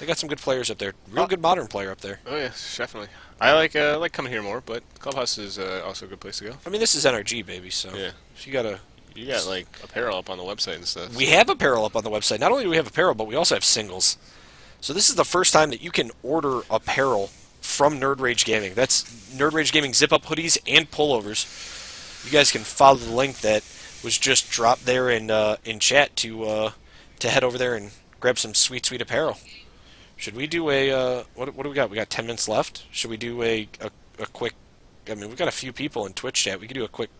They got some good players up there. Real good modern player up there. Oh yeah, definitely. I like coming here more, but Clubhouse is also a good place to go. I mean, this is NRG, baby, so Yeah. you gotta... You got like apparel up on the website and stuff. We So. have apparel up on the website. Not only do we have apparel, but we also have singles. So this is the first time that you can order apparel from Nerd Rage Gaming. That's Nerd Rage Gaming zip-up hoodies and pullovers. You guys can follow the link that was just dropped there in chat to head over there and grab some sweet apparel. Should we do a what do we got? We got 10 minutes left. Should we do a quick? I mean, we've got a few people in Twitch chat. We could do a quick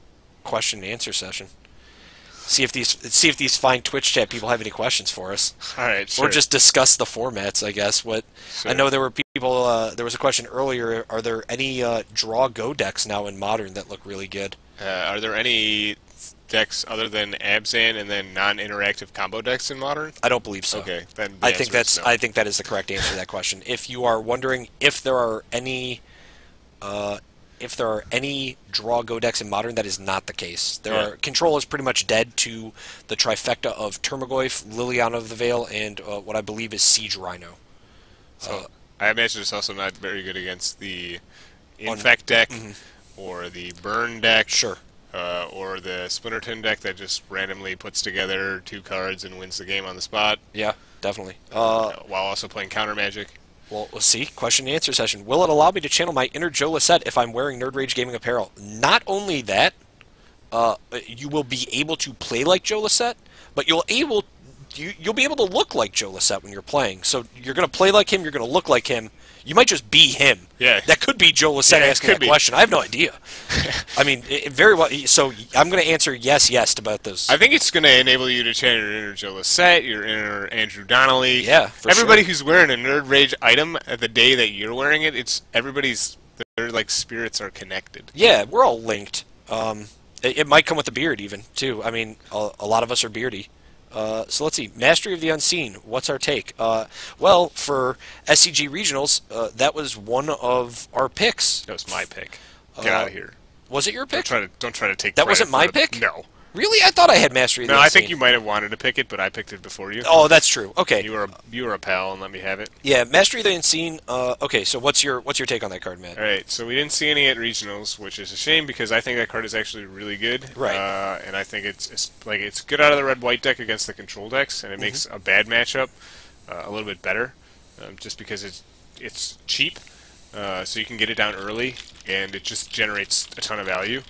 question and answer session. See if these fine Twitch chat people have any questions for us. All right, sure. Or just discuss the formats, I guess. Sure. I know there were people. There was a question earlier. Are there any draw go decks now in Modern that look really good? Are there any decks other than Abzan and then non-interactive combo decks in Modern? I don't believe so. Okay, then I think that is the correct answer to that question. If you are wondering if there are any draw go decks in Modern, that is not the case. Control is pretty much dead to the trifecta of Termagoyf, Liliana of the Veil, and what I believe is Siege Rhino. So I imagine it's also not very good against the Infect deck or the Burn deck. Sure. Or the Splinterton deck that just randomly puts together 2 cards and wins the game on the spot. Yeah, definitely. While also playing counter magic. Well, we'll see. Question and answer session. Will it allow me to channel my inner Joe Lissette if I'm wearing Nerd Rage Gaming apparel? Not only that, you will be able to play like Joe Lissette, but you'll be able to look like Joe Lissette when you're playing. So you're going to play like him. You're going to look like him. You might just be him. Yeah. That could be Joe Lissette asking that question. I have no idea. I mean, very well. So I'm going to answer yes about those. I think it's going to enable you to channel your inner Joe Lissette, your inner Andrew Donnelly. Yeah, for everybody sure. who's wearing a Nerd Rage item at the day that you're wearing it, it's everybody's. Their like spirits are connected. Yeah, we're all linked. It might come with a beard even too. I mean, a lot of us are beardy. So let's see. Mastery of the Unseen. What's our take? Well, for SCG Regionals, that was one of our picks. That was my pick. Get out of here. Was it your pick? Don't try to take that credit wasn't my for it. pick? No. Really? I thought I had Mastery of the No, Unseen. I think you might have wanted to pick it, but I picked it before you. Oh, that's true. Okay. You were a pal and let me have it. Yeah, Mastery of the Unseen. Okay, so what's your take on that card, Matt? All right, so we didn't see any at regionals, which is a shame because I think that card is actually really good. Right. And I think it's good out of the red-white deck against the control decks, and it makes a bad matchup a little bit better, just because it's cheap, so you can get it down early, and it just generates a ton of value.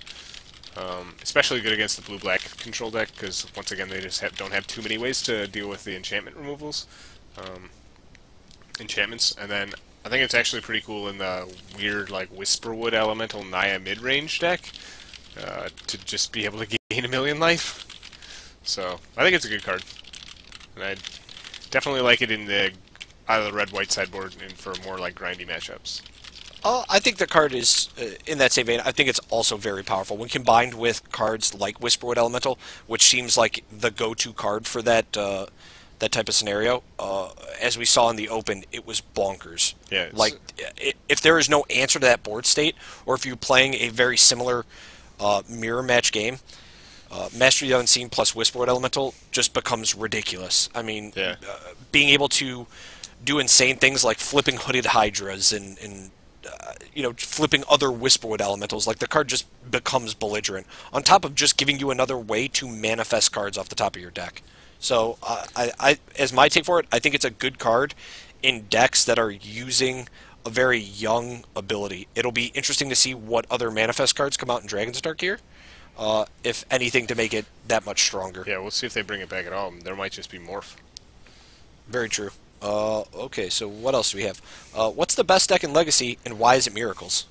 Especially good against the blue-black control deck because once again they just don't have too many ways to deal with the enchantment removals, enchantments, and then I think it's actually pretty cool in the weird like Whisperwood Elemental Naya mid-range deck to just be able to gain 1,000,000 life. So I think it's a good card, and I definitely like it in the out of the red-white sideboard and for more like grindy matchups. I think the card is, in that same vein, I think it's also very powerful. When combined with cards like Whisperwood Elemental, which seems like the go-to card for that type of scenario, as we saw in the Open, it was bonkers. Yeah. Like, if there is no answer to that board state, or if you're playing a very similar mirror match game, Mastery of the Unseen plus Whisperwood Elemental just becomes ridiculous. I mean, being able to do insane things like flipping Hooded Hydras and flipping other Whisperwood Elementals, like the card just becomes belligerent, on top of just giving you another way to manifest cards off the top of your deck. So, as my take for it, I think it's a good card in decks that are using a very young ability. It'll be interesting to see what other manifest cards come out in Dragon's Dark here, if anything, to make it that much stronger. Yeah, we'll see if they bring it back at all. There might just be Morph. Very true. Okay, so what else do we have? What's the best deck in Legacy, and why is it Miracles?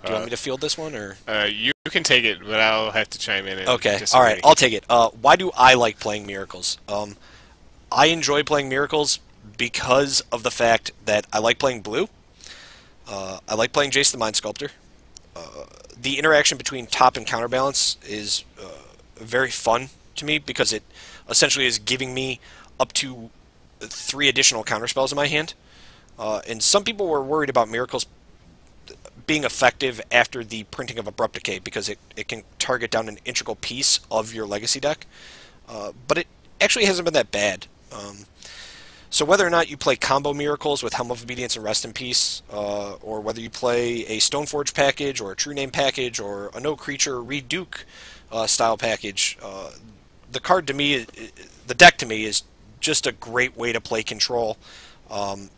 Do you want me to field this one, or? You can take it, but I'll have to chime in. And okay, disagree. all right, I'll take it. Why do I like playing Miracles? I enjoy playing Miracles because of the fact that I like playing blue. I like playing Jace the Mind Sculptor. The interaction between top and counterbalance is very fun to me because it essentially is giving me up to 3 additional counterspells in my hand. And some people were worried about Miracles being effective after the printing of Abrupt Decay because it can target down an integral piece of your Legacy deck. But it actually hasn't been that bad. So whether or not you play combo miracles with Helm of Obedience and Rest in Peace, or whether you play a Stoneforge package or a True Name package or a No Creature Reduke style package, the card to me, the deck to me is just a great way to play control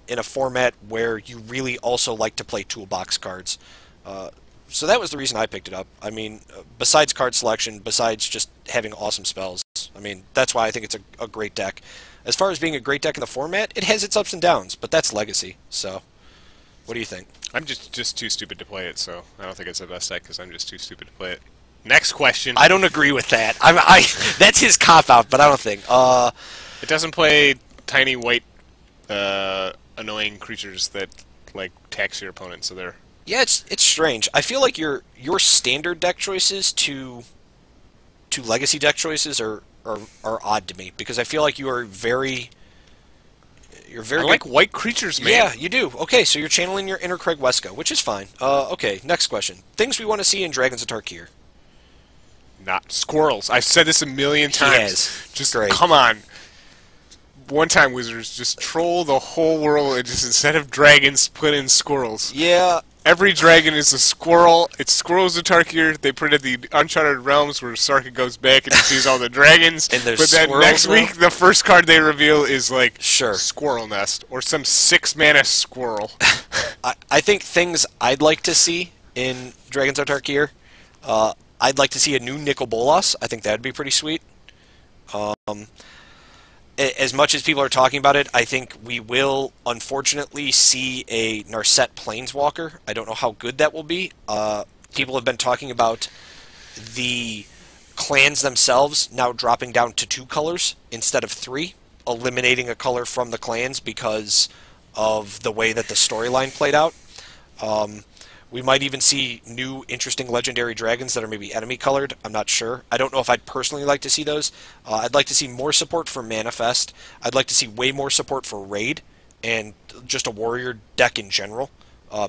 in a format where you really also like to play toolbox cards. So that was the reason I picked it up. I mean, besides card selection, besides just having awesome spells, I mean, that's why I think it's a great deck. As far as being a great deck in the format, it has its ups and downs, but that's Legacy. So, what do you think? I'm just too stupid to play it, so I don't think it's the best deck because I'm just too stupid to play it. Next question. I don't agree with that. That's his cop-out, but I don't think. It doesn't play tiny white annoying creatures that like tax your opponent, so they're... Yeah, it's strange. I feel like your standard deck choices to Legacy deck choices are odd to me, because I feel like you're very I like white creatures, man. Yeah, you do. Okay, so you're channeling your inner Craig Weska, which is fine. Okay, next question. Things we want to see in Dragons of Tarkir. Not squirrels. I've said this a million times. Yes. Just Great. Come on. One time, Wizards just troll the whole world and just instead of dragons, put in squirrels. Yeah. Every dragon is a squirrel. It's Squirrels of Tarkir. They printed the Uncharted Realms where Sarka goes back and he sees all the dragons. And there's but then next now? week, the first card they reveal is like Sure. Squirrel Nest or some 6-mana squirrel. I think things I'd like to see in Dragons of Tarkir, I'd like to see a new Nicol Bolas. I think that'd be pretty sweet. As much as people are talking about it, I think we will, unfortunately, see a Narset Planeswalker. I don't know how good that will be. People have been talking about the clans themselves now dropping down to 2 colors instead of 3, eliminating a color from the clans because of the way that the storyline played out. We might even see new, interesting legendary dragons that are maybe enemy colored. I'm not sure. I don't know if I'd personally like to see those. I'd like to see more support for Manifest. I'd like to see way more support for Raid and just a warrior deck in general.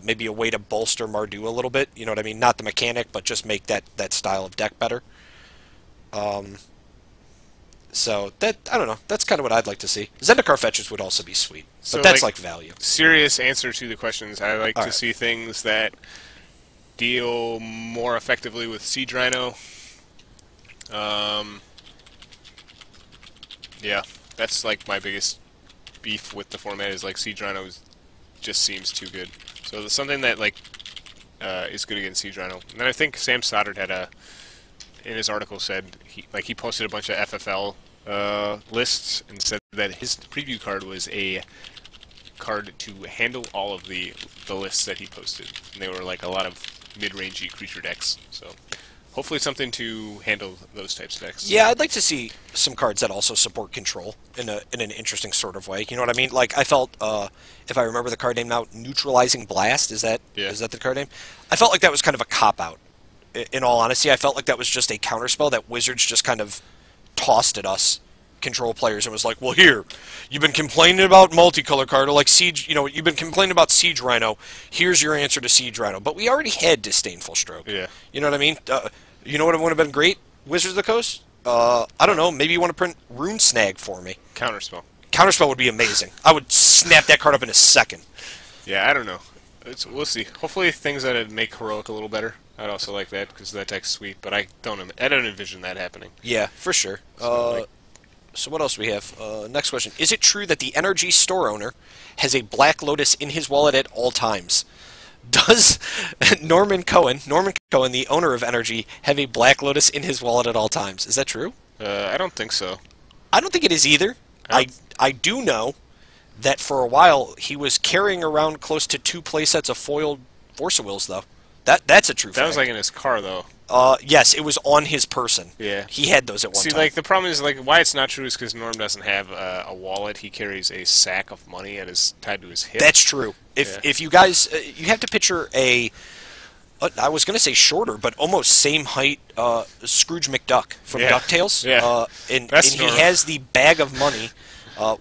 Maybe a way to bolster Mardu a little bit. You know what I mean? Not the mechanic, but just make that style of deck better. So that, I don't know. That's kind of what I'd like to see. Zendikar fetches would also be sweet, but So, that's like value. Serious answer to the questions. I like to Alright. see things that deal more effectively with Siege Rhino. Yeah, that's like my biggest beef with the format is like Siege Rhino just seems too good. So there's something that like is good against Siege Rhino. And then I think Sam Stoddard had in his article said he posted a bunch of FFL lists and said that his preview card was a card to handle all of the lists that he posted, and they were like a lot of mid-rangey creature decks. So hopefully something to handle those types of decks. Yeah, I'd like to see some cards that also support control in an interesting sort of way. You know what I mean? Like I felt, if I remember the card name now, Neutralizing Blast. Is that the card name? I felt like that was kind of a cop out. In all honesty, I felt like that was just a counterspell that Wizards just kind of tossed at us control players and was like, well, here, you've been complaining about multicolor card, or like Siege, you know, you've been complaining about Siege Rhino, here's your answer to Siege Rhino. But we already had Disdainful Stroke. Yeah. You know what I mean? You know what would have been great, Wizards of the Coast? I don't know, maybe you want to print Rune Snag for me. Counterspell. Counterspell would be amazing. I would snap that card up in a second. Yeah, I don't know. We'll see. Hopefully things that make Heroic a little better. I'd also like that because that deck's sweet, but I don't envision that happening. Yeah, for sure. So what else do we have? Next question. Is it true that the NRG store owner has a Black Lotus in his wallet at all times? Does Norman Cohen, the owner of NRG, have a Black Lotus in his wallet at all times? Is that true? I don't think so. I don't think it is either. I do know that for a while he was carrying around close to 2 playsets of foiled Force of Wills, though. That's a true fact. That was like in his car, though. Yes, it was on his person. Yeah. He had those at one time. See, like, the problem is, like, why it's not true is because Norm doesn't have a wallet. He carries a sack of money tied to his hip. That's true. If you guys, you have to picture I was going to say shorter, but almost same height Scrooge McDuck from DuckTales. Yeah. And That's he has the bag of money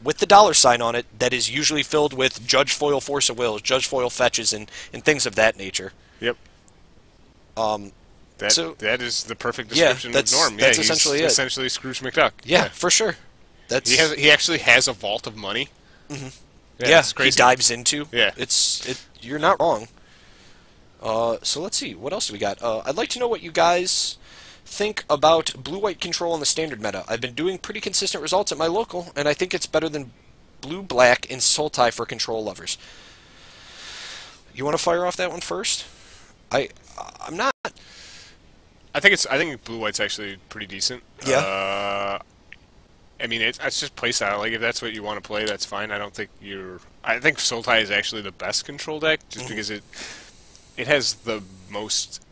with the $sign on it that is usually filled with Judge Foil Force of Wills, Judge Foil Fetches, and things of that nature. Yep. That is the perfect description of Norm. That's he's essentially essentially Scrooge McDuck. Yeah, for sure. He actually has a vault of money. Yeah, it's he crazy. dives into. Yeah. You're not wrong. So let's see. What else do we got? I'd like to know what you guys think about blue-white control in the standard meta. I've been doing pretty consistent results at my local, and I think it's better than blue-black in Sultai for control lovers. You want to fire off that one first? I'm not. I think blue white's actually pretty decent. Yeah. I mean, it's just play style. Like if that's what you want to play, that's fine. I think Sultai is actually the best control deck, just because it has the most.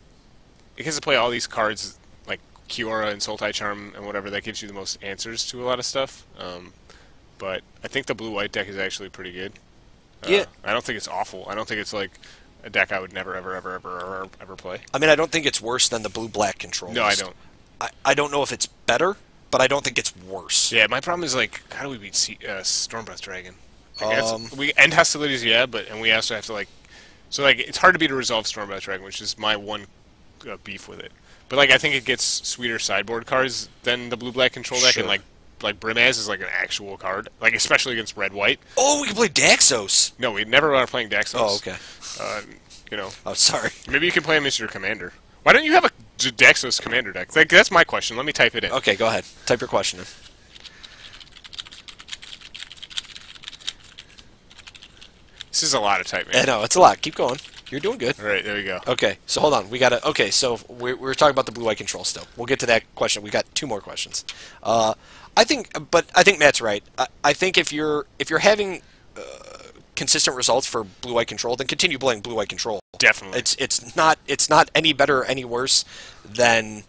It gets to play all these cards like Kiora and Sultai Charm and whatever. That gives you the most answers to a lot of stuff. But I think the blue white deck is actually pretty good. Yeah. I don't think it's awful. I don't think it's like a deck I would never ever play. I mean, I don't think it's worse than the blue-black control. No, I don't. I don't know if it's better, but I don't think it's worse. Yeah, my problem is like, how do we beat Stormbreath Dragon? We end hostilities, yeah, and we also have to like, so like it's hard to beat a resolve Stormbreath Dragon, which is my one beef with it. But like I think it gets sweeter sideboard cards than the blue-black control deck, Sure. and like Brimaz is like an actual card, like especially against red-white. Oh, we can play Daxos. No, we never are playing Daxos. Oh, okay. You know. Oh, sorry. Maybe you can play him as your commander. Why don't you have a Daxos commander deck? Like that's my question. Let me type it in. Okay, go ahead. Type your question in. This is a lot of typing. I know, it's a lot. Keep going. You're doing good. All right, there we go. Okay, so hold on. Okay, so we're talking about the blue-white control still. We'll get to that question. We got two more questions. I think Matt's right. I think if you're having consistent results for blue-white control, then continue playing blue-white control. Definitely. It's not any better or any worse than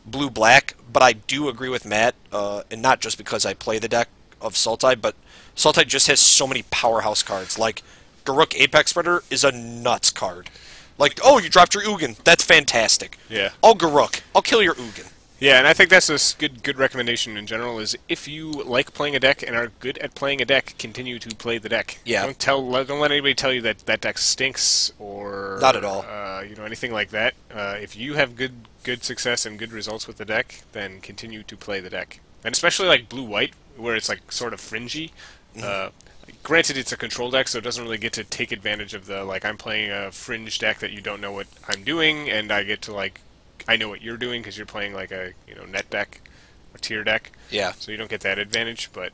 blue-black, but I do agree with Matt, and not just because I play the deck of Sultai, but Sultai just has so many powerhouse cards. Like Garruk Apex Predator is a nuts card. Like, oh, you dropped your Ugin. That's fantastic. Yeah. Oh, Garruk, I'll kill your Ugin. Yeah, and I think that's a good recommendation in general. Is if you like playing a deck and are good at playing a deck, continue to play the deck. Yeah. Don't let anybody tell you that that deck stinks or Not at all. Anything like that. If you have good success and good results with the deck, then continue to play the deck. And especially like blue white, where it's like sort of fringy. Granted, it's a control deck, so it doesn't really get to take advantage of the like I'm playing a fringe deck that you don't know what I'm doing, and I get to like. I know what you're doing because you're playing like a net deck or tier deck. Yeah. So you don't get that advantage, but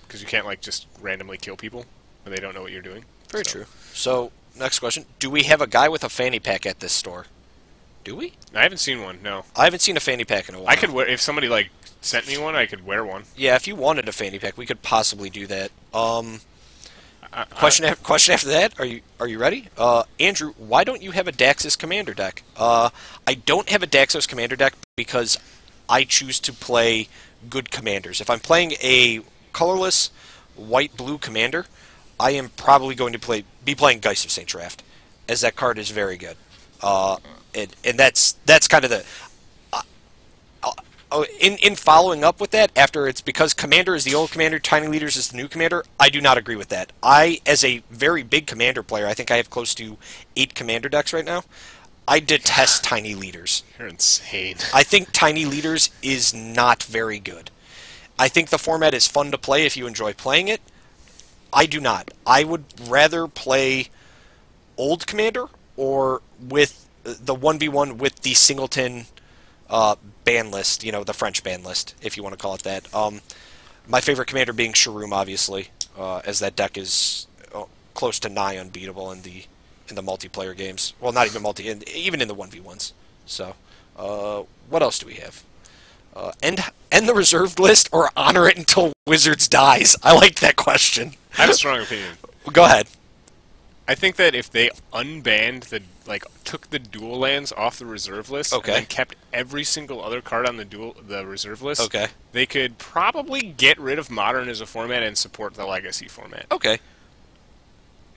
because you can't like just randomly kill people when they don't know what you're doing. Very true. So next question: do we have a guy with a fanny pack at this store? Do we? I haven't seen one. No. I haven't seen a fanny pack in a while. I could wear if somebody like sent me one. I could wear one. Yeah, if you wanted a fanny pack, we could possibly do that. Question after that. Are you ready? Andrew, why don't you have a Daxos commander deck? I don't have a Daxos commander deck because I choose to play good commanders. If I'm playing a colorless white-blue commander, I am probably going to be playing Geist of St. Draft, as that card is very good. And that's kind of the... in following up with that, after it's because Commander is the old Commander, Tiny Leaders is the new Commander, I do not agree with that. As a very big Commander player, I think I have close to 8 Commander decks right now, I detest Tiny Leaders. You're insane. I think Tiny Leaders is not very good. I think the format is fun to play if you enjoy playing it. I do not. I would rather play old Commander or with the 1v1 with the Singleton... ban list, the French ban list, if you want to call it that. My favorite commander being Shroom, obviously, as that deck is close to nigh unbeatable in the multiplayer games. Well, not even even in the 1v1s. So, what else do we have? End the reserved list or honor it until Wizards dies? I like that question. I have a strong opinion. Go ahead. I think that if they unbanned took the dual lands off the reserve list, okay, and then kept every single other card on the reserve list, okay, they could probably get rid of Modern as a format and support the Legacy format. Okay.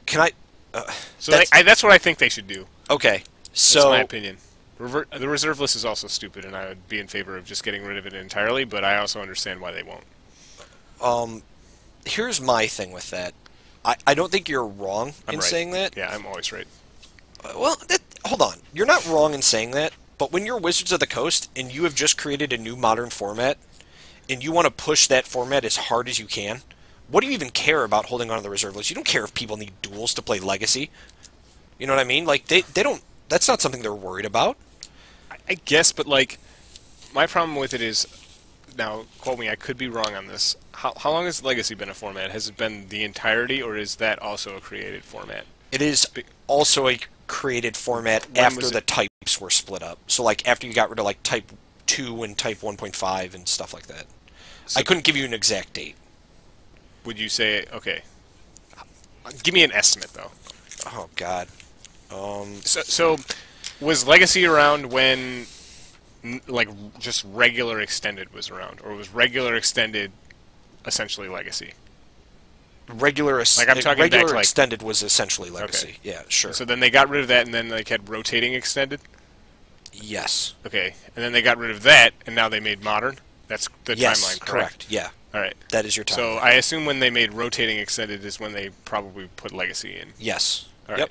Can I? That's what I think they should do. Okay. So that's my opinion. The reserve list is also stupid, and I would be in favor of just getting rid of it entirely. But I also understand why they won't. Here's my thing with that. I don't think you're wrong in saying that. Yeah, I'm always right. Well, hold on. You're not wrong in saying that, but when you're Wizards of the Coast and you have just created a new modern format, and you want to push that format as hard as you can, what do you even care about holding on to the reserve list? You don't care if people need duels to play Legacy. You know what I mean? Like, they don't... That's not something they're worried about. I guess, but, like, my problem with it is, now, quote me, I could be wrong on this. How long has Legacy been a format? Has it been the entirety, or is that also a created format? It is also a created format after the types were split up. So, like, after you got rid of, like, Type 2 and Type 1.5 and stuff like that. So I couldn't give you an exact date. Would you say, okay, give me an estimate, though. Oh, God. So was Legacy around when, like, just regular Extended was around? Or was regular Extended essentially Legacy? Regular Extended was essentially Legacy. Okay. Yeah, sure. So then they got rid of that and then, like, had rotating Extended? Yes. Okay, and then they got rid of that, and now they made Modern? That's the timeline, correct? Yeah. All right. That is your timeline. So I assume when they made rotating Extended is when they probably put Legacy in. Yes. All right. Yep.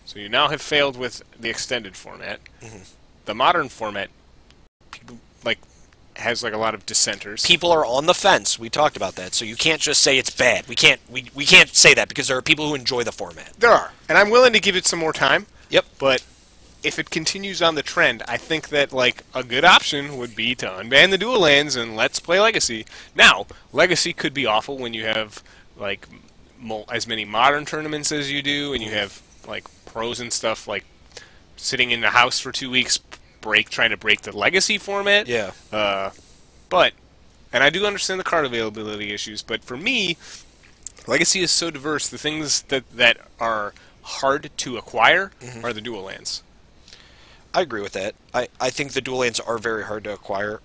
So you now have failed with the Extended format. Mm-hmm. The Modern format, like, has, like, a lot of dissenters. People are on the fence. We talked about that. So you can't just say it's bad. We can't say that because there are people who enjoy the format. There are. And I'm willing to give it some more time. Yep. But if it continues on the trend, I think that, like, a good option would be to unban the dual lands and let's play Legacy. Now, Legacy could be awful when you have, like, as many Modern tournaments as you do, and you have, like, pros and stuff, like, sitting in the house for 2 weeks, trying to break the Legacy format. Yeah. But, and I do understand the card availability issues, but for me, Legacy is so diverse, the things that are hard to acquire are the dual lands. I agree with that. I think the dual lands are very hard to acquire.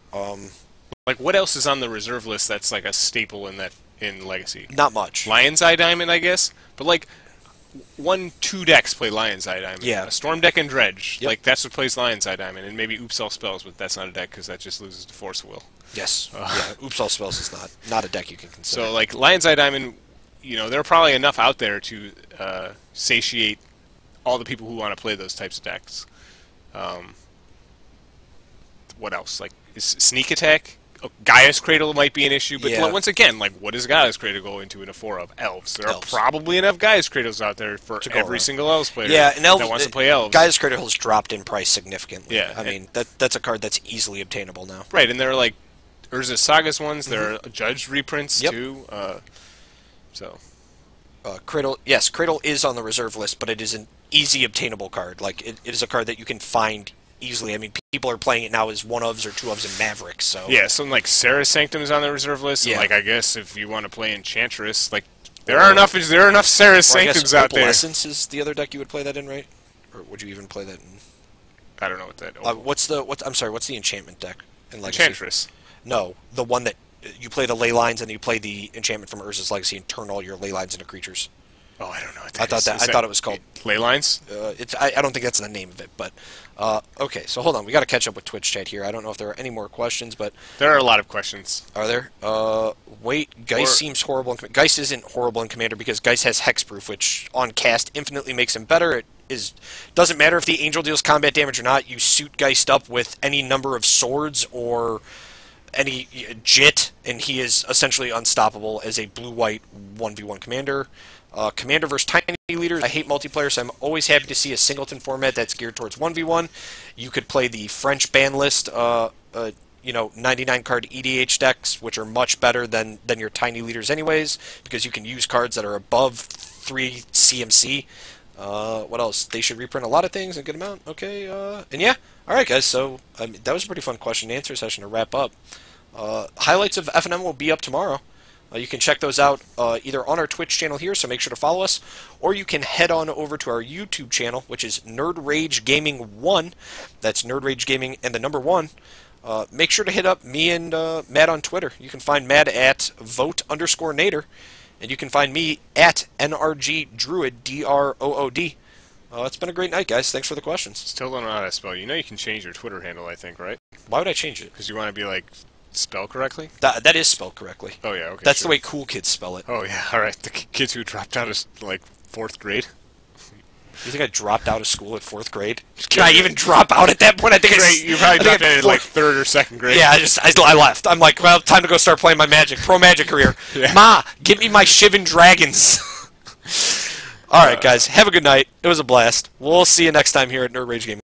Like, what else is on the reserve list that's, like, a staple in Legacy? Not much. Lion's Eye Diamond, I guess? But, like, 1-2 decks play Lion's Eye Diamond. Yeah. A Storm deck and Dredge. Yep. Like, that's what plays Lion's Eye Diamond. And maybe Oops All Spells, but that's not a deck because that just loses to Force Will. Yes. Yeah. Oops All Spells is not a deck you can consider. So, like, Lion's Eye Diamond, you know, there are probably enough out there to satiate all the people who want to play those types of decks. What else? Like, is Sneak Attack? Oh, Gaia's Cradle might be an issue, but once again, like, what does Gaia's Cradle go into in a 4 of? Elves. There are probably enough Gaia's Cradles out there for every single Elves player and Elves, that wants to play Elves. Gaia's Cradle has dropped in price significantly. Yeah, I mean, that's a card that's easily obtainable now. Right, and there are, like, Urza Saga's ones, there are Judge reprints, too. Cradle, yes, Cradle is on the reserve list, but it is an easy obtainable card. Like, it is a card that you can find easily. I mean, people are playing it now as 1-ofs or 2-ofs in Mavericks, so... Yeah, something like Sarah's Sanctum is on the reserve list, and, like, I guess if you want to play Enchantress, like, there are enough Sarah's Sanctums out there. Opalescence is the other deck you would play that in, right? Or would you even play that in... I don't know what that... I'm sorry, what's the enchantment deck in Legacy? Enchantress. No, the one that you play the ley lines and you play the enchantment from Urza's Legacy and turn all your ley lines into creatures. Oh, I don't know what that is. I thought it was called Ley Lines. I don't think that's the name of it, but okay. So hold on, we got to catch up with Twitch chat here. I don't know if there are any more questions, but there are a lot of questions. Are there? Wait, Geist seems horrible. Geist isn't horrible in Commander because Geist has hexproof, which on cast infinitely makes him better. Doesn't matter if the Angel deals combat damage or not. You suit Geist up with any number of swords or any Jit, and he is essentially unstoppable as a blue-white 1v1 commander. Commander versus Tiny Leaders. I hate multiplayer, so I'm always happy to see a singleton format that's geared towards 1v1. You could play the French ban list, 99 card EDH decks, which are much better than your Tiny Leaders anyways, because you can use cards that are above 3 CMC. What else? They should reprint a lot of things and get them out. Okay, and yeah. Alright, guys, so that was a pretty fun question and answer session to wrap up. Highlights of FNM will be up tomorrow. You can check those out either on our Twitch channel here, so make sure to follow us, or you can head on over to our YouTube channel, which is Nerd Rage Gaming 1. That's Nerd Rage Gaming and the number 1. Make sure to hit up me and Matt on Twitter. You can find Matt at vote_Nader, and you can find me at NRG Druid, DROOD. It's been a great night, guys. Thanks for the questions. Still don't know how to spell. You know you can change your Twitter handle, I think, right? Why would I change it? Because you want to be, like, spell correctly? That is spelled correctly. Oh, yeah, okay. That's the way cool kids spell it. Oh, yeah, all right. The kids who dropped out of, like, 4th grade? You think I dropped out of school at 4th grade? Can I even drop out at that point? I think You probably dropped out in like 3rd or 2nd grade. Yeah, I left. I'm like, well, time to go start playing my pro Magic career. Yeah. Ma, get me my Shivan Dragons. All right, guys, have a good night. It was a blast. We'll see you next time here at Nerd Rage Gaming.